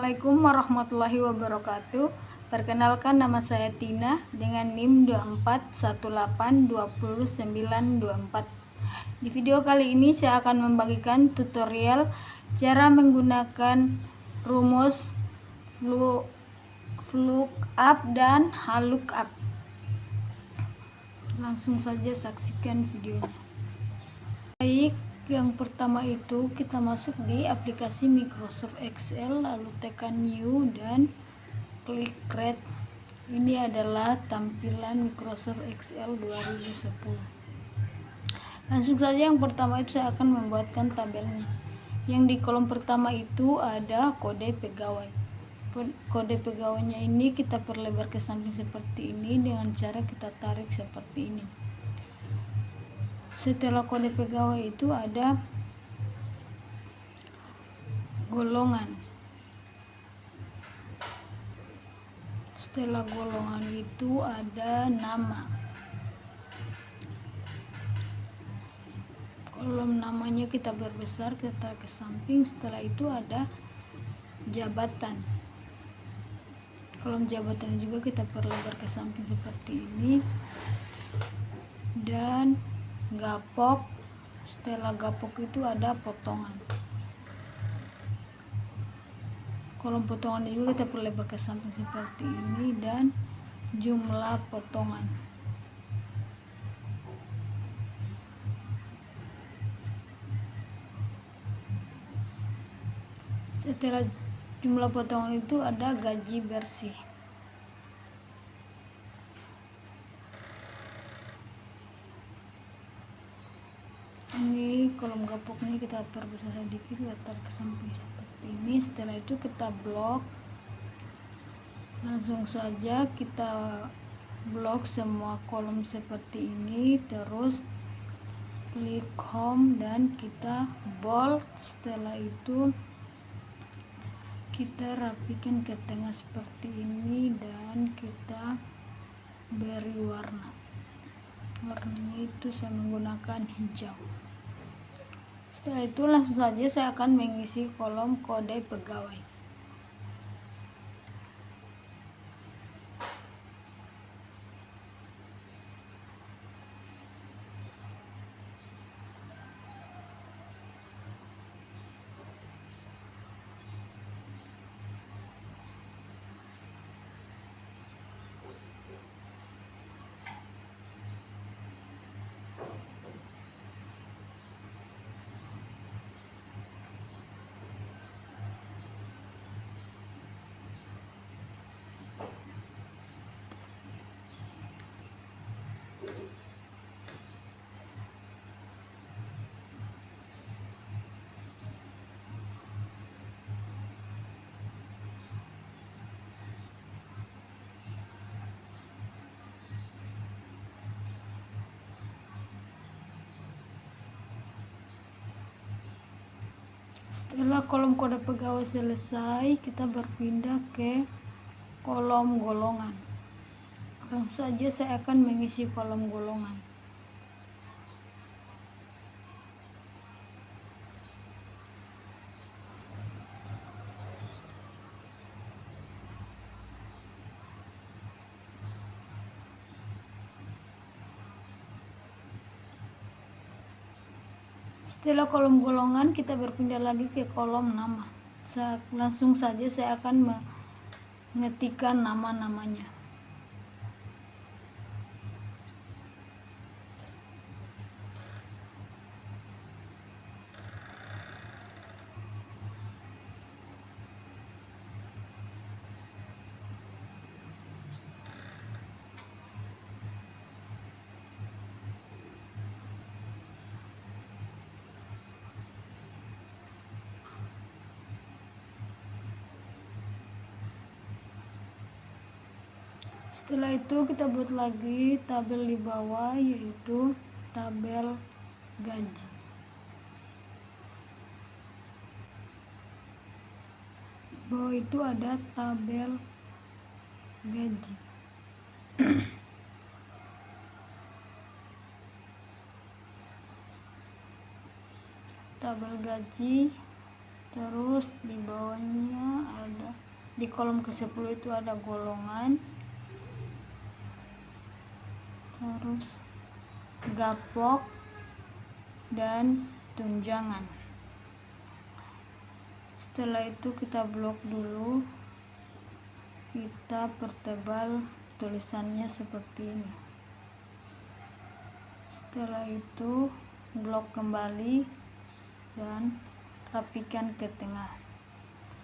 Assalamualaikum warahmatullahi wabarakatuh. Perkenalkan, nama saya Tina dengan NIM 2418209924. Di video kali ini saya akan membagikan tutorial cara menggunakan rumus VLOOKUP dan HLOOKUP. Langsung saja saksikan videonya. Baik, yang pertama itu kita masuk di aplikasi Microsoft Excel, lalu tekan New dan klik Create. Ini adalah tampilan Microsoft Excel 2010. Langsung saja yang pertama itu saya akan membuatkan tabelnya. Yang di kolom pertama itu ada kode pegawai. Kode pegawainya ini kita perlebar ke samping seperti ini dengan cara kita tarik seperti ini. Setelah kode pegawai itu ada golongan. Setelah golongan itu ada nama. Kolom namanya kita perbesar, kita tarik ke samping. Setelah itu ada jabatan. Kolom jabatan juga kita perlebar ke samping seperti ini. Dan gapok. Setelah gapok itu ada potongan. Kolom potongan juga kita perlebar ke samping seperti ini dan jumlah potongan. Setelah jumlah potongan itu ada gaji bersih. Ini kolom gapoknya kita perbesar sedikit, kita tarik ke samping seperti ini. Setelah itu kita blok. Langsung saja kita blok semua kolom seperti ini, terus klik home dan kita bold. Setelah itu kita rapikan ke tengah seperti ini dan kita beri warna. Warnanya itu saya menggunakan hijau. Setelah itu langsung saja saya akan mengisi kolom kode pegawai. Setelah kolom kode pegawai selesai, kita berpindah ke kolom golongan. Langsung saja saya akan mengisi kolom golongan. Setelah kolom golongan, kita berpindah lagi ke kolom nama. Langsung saja saya akan mengetikkan nama-namanya. Setelah itu kita buat lagi tabel di bawah, yaitu tabel gaji. Di bawah itu ada tabel gaji. Tabel gaji, terus di bawahnya ada Di kolom ke-10 itu ada golongan, terus gapok dan tunjangan. Setelah itu kita blok dulu, kita pertebal tulisannya seperti ini. Setelah itu blok kembali dan rapikan ke tengah.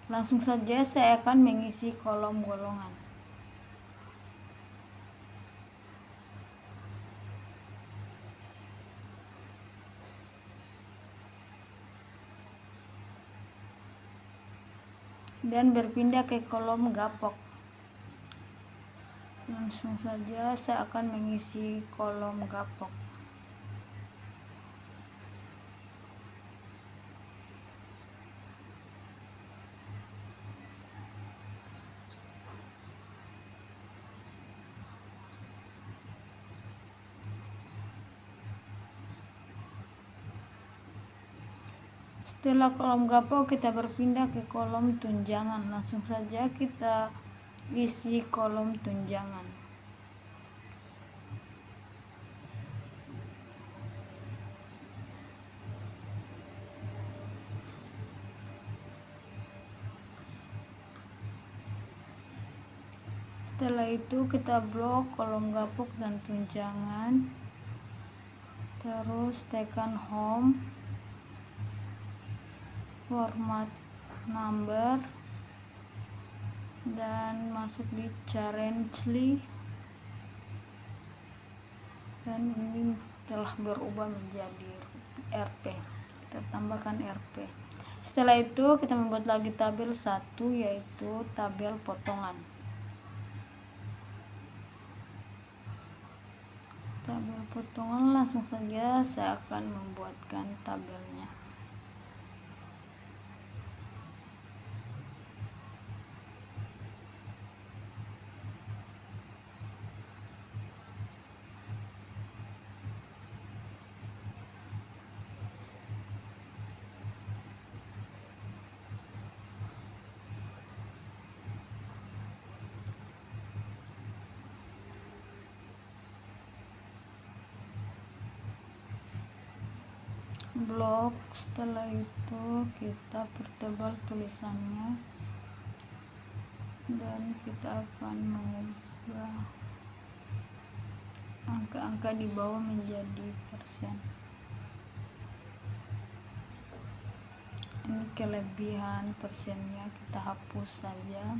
Langsung saja saya akan mengisi kolom golongan. Dan berpindah ke kolom gapok. Langsung saja saya akan mengisi kolom gapok. Setelah kolom gapok, kita berpindah ke kolom tunjangan. Langsung saja kita isi kolom tunjangan. Setelah itu kita blok kolom gapok dan tunjangan, terus tekan home, format number, dan masuk di currently, dan ini telah berubah menjadi Rp. Kita tambahkan Rp. Setelah itu kita membuat lagi tabel 1, yaitu tabel potongan. Tabel potongan, langsung saja saya akan membuatkan tabelnya. Blok, setelah itu kita pertebal tulisannya dan kita akan mengubah angka-angka di bawah menjadi persen. Ini kelebihan persennya, kita hapus saja.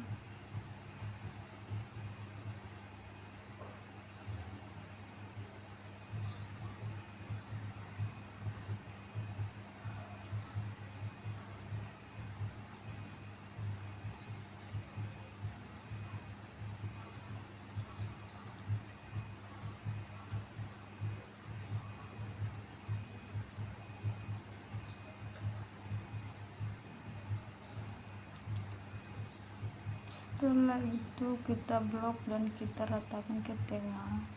Setelah itu kita blok dan kita ratakan ke tengah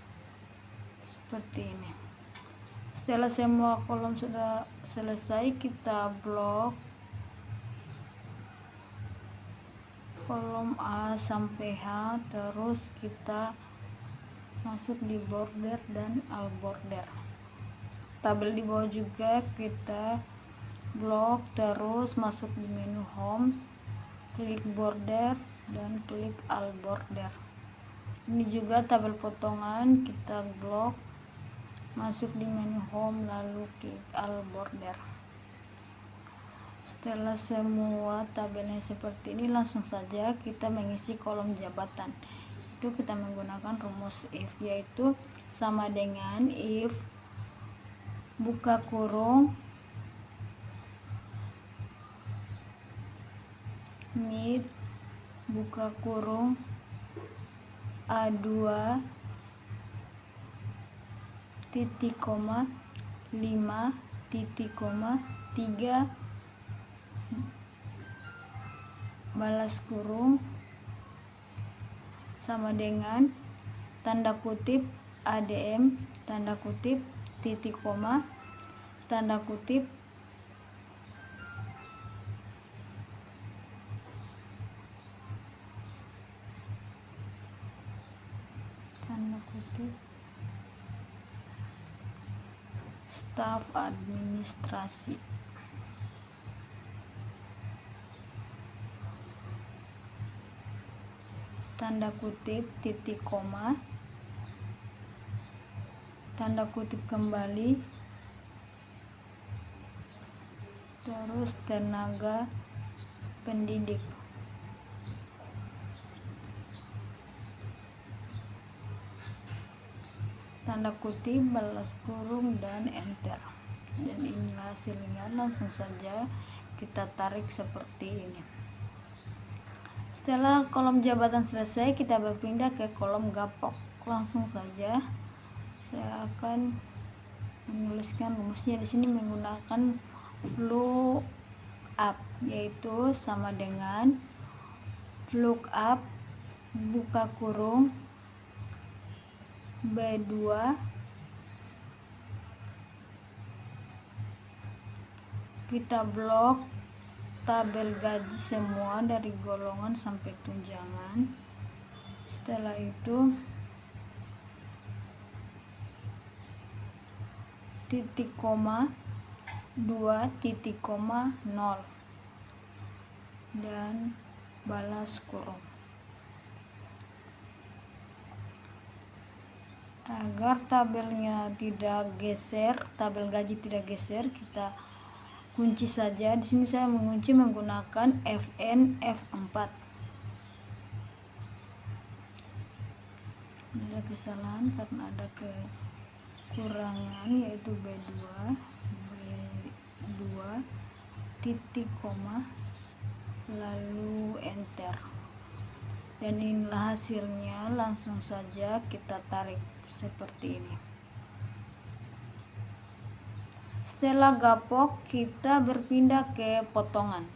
seperti ini. Setelah semua kolom sudah selesai, kita blok kolom A sampai H, terus kita masuk di border dan all border. Tabel di bawah juga kita blok, terus masuk di menu home, klik border dan klik all border. Ini juga tabel potongan, kita blok, masuk di menu home, lalu klik all border. Setelah semua tabelnya seperti ini, langsung saja kita mengisi kolom jabatan. Itu kita menggunakan rumus if, yaitu sama dengan if buka kurung mid buka kurung A2 titik koma 5 titik koma 3 balas kurung sama dengan tanda kutip ADM tanda kutip titik koma tanda kutip kutip staf administrasi, tanda kutip, titik koma, tanda kutip kembali, terus tenaga pendidik, tanda kutip, balas kurung, dan enter. Dan inilah hasilnya. Langsung saja kita tarik seperti ini. Setelah kolom jabatan selesai, kita berpindah ke kolom gapok. Langsung saja saya akan menuliskan rumusnya di sini menggunakan flow up, yaitu sama dengan lookup buka kurung B2 kita blok tabel gaji semua dari golongan sampai tunjangan. Setelah itu titik koma 2 titik koma 0 dan balas kurung. Agar tabelnya tidak geser, tabel gaji tidak geser, kita kunci saja. Di sini saya mengunci menggunakan Fn F4. Ada kesalahan karena ada kekurangan, yaitu B2 titik koma lalu enter. Dan inilah hasilnya. Langsung saja kita tarik seperti ini. Setelah gapok, kita berpindah ke potongan.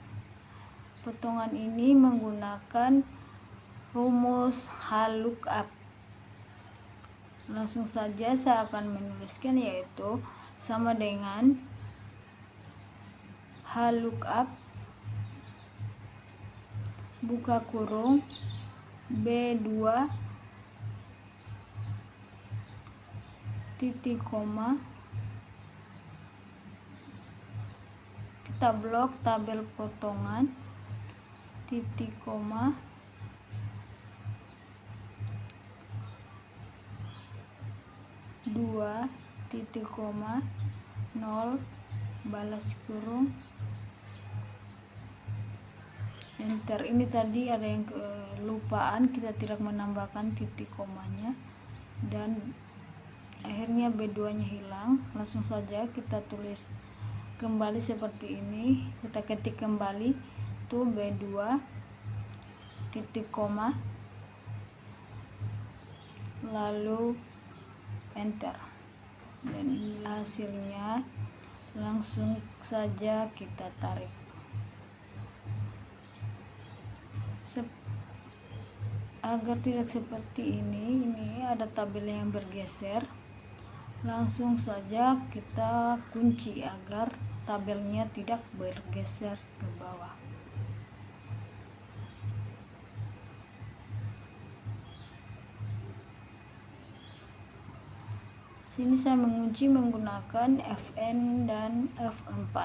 Potongan ini menggunakan rumus lookup. Langsung saja saya akan menuliskan, yaitu sama dengan lookup buka kurung B2 titik koma kita blok tabel potongan titik koma dua titik koma 0 balas kurung enter. Ini tadi ada yang kelupaan, kita tidak menambahkan titik komanya dan akhirnya B2 nya hilang. Langsung saja kita tulis kembali seperti ini, kita ketik kembali tuh B2 titik koma lalu enter. Dan inilah hasilnya. Langsung saja kita tarik. Agar tidak seperti ini ada tabel yang bergeser. Langsung saja kita kunci agar tabelnya tidak bergeser ke bawah. Sini saya mengunci menggunakan Fn dan F4.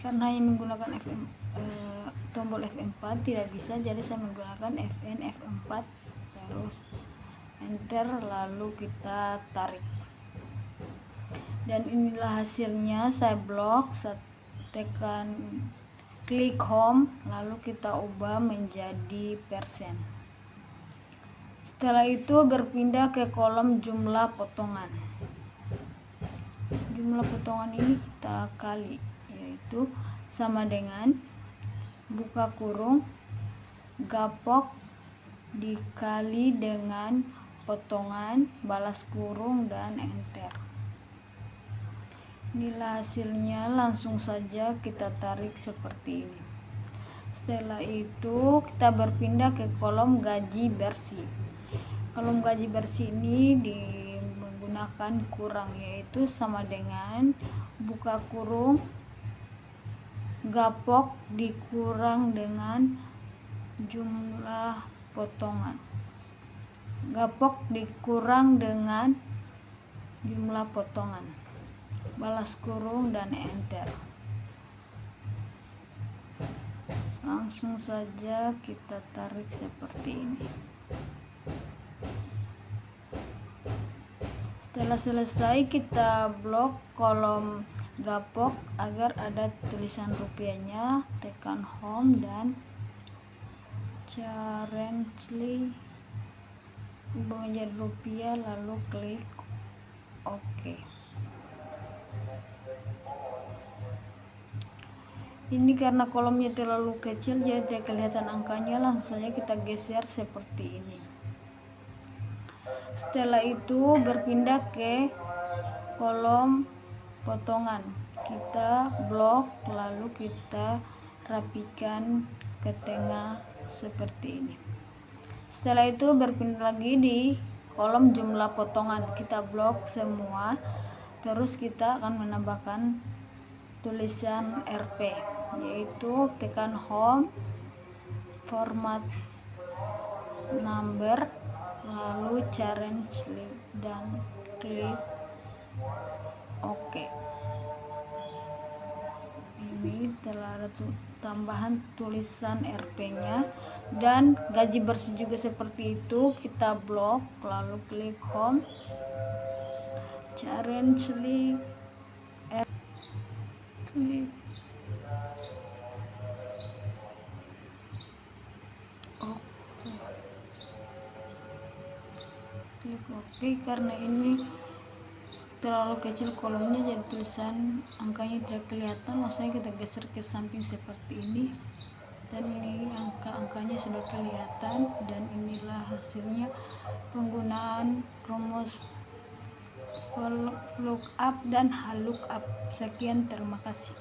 Karena yang menggunakan tombol F4 tidak bisa, jadi saya menggunakan Fn F4 terus enter lalu kita tarik. Dan inilah hasilnya. Saya blok, saya tekan klik home lalu kita ubah menjadi persen. Setelah itu berpindah ke kolom jumlah potongan. Jumlah potongan ini kita kali, yaitu sama dengan buka kurung gapok dikali dengan potongan balas kurung dan enter. Inilah hasilnya. Langsung saja kita tarik seperti ini. Setelah itu kita berpindah ke kolom gaji bersih. Kolom gaji bersih ini menggunakan kurang, yaitu sama dengan buka kurung gapok dikurang dengan jumlah potongan. gapok dikurang dengan jumlah potongan, balas kurung dan enter. Langsung saja kita tarik seperti ini. Setelah selesai, kita blok kolom gapok agar ada tulisan rupiahnya, tekan home dan currently ubah menjadi rupiah, lalu klik OK. Ini karena kolomnya terlalu kecil jadi tidak kelihatan angkanya, langsung saja kita geser seperti ini. Setelah itu berpindah ke kolom potongan, kita blok lalu kita rapikan ke tengah seperti ini. Setelah itu berpindah lagi di kolom jumlah potongan, kita blok semua, terus kita akan menambahkan tulisan RP, yaitu tekan home, format number, lalu change dan klik OK. Ini telah ada tambahan tulisan RP-nya dan gaji bersih juga seperti itu. Kita blok lalu klik home, change klik OK. Karena ini terlalu kecil kolomnya jadi tulisan angkanya tidak kelihatan, maksudnya kita geser ke samping seperti ini, dan ini angka-angkanya sudah kelihatan. Dan inilah hasilnya penggunaan rumus VLOOKUP dan HLOOKUP. Sekian, terima kasih.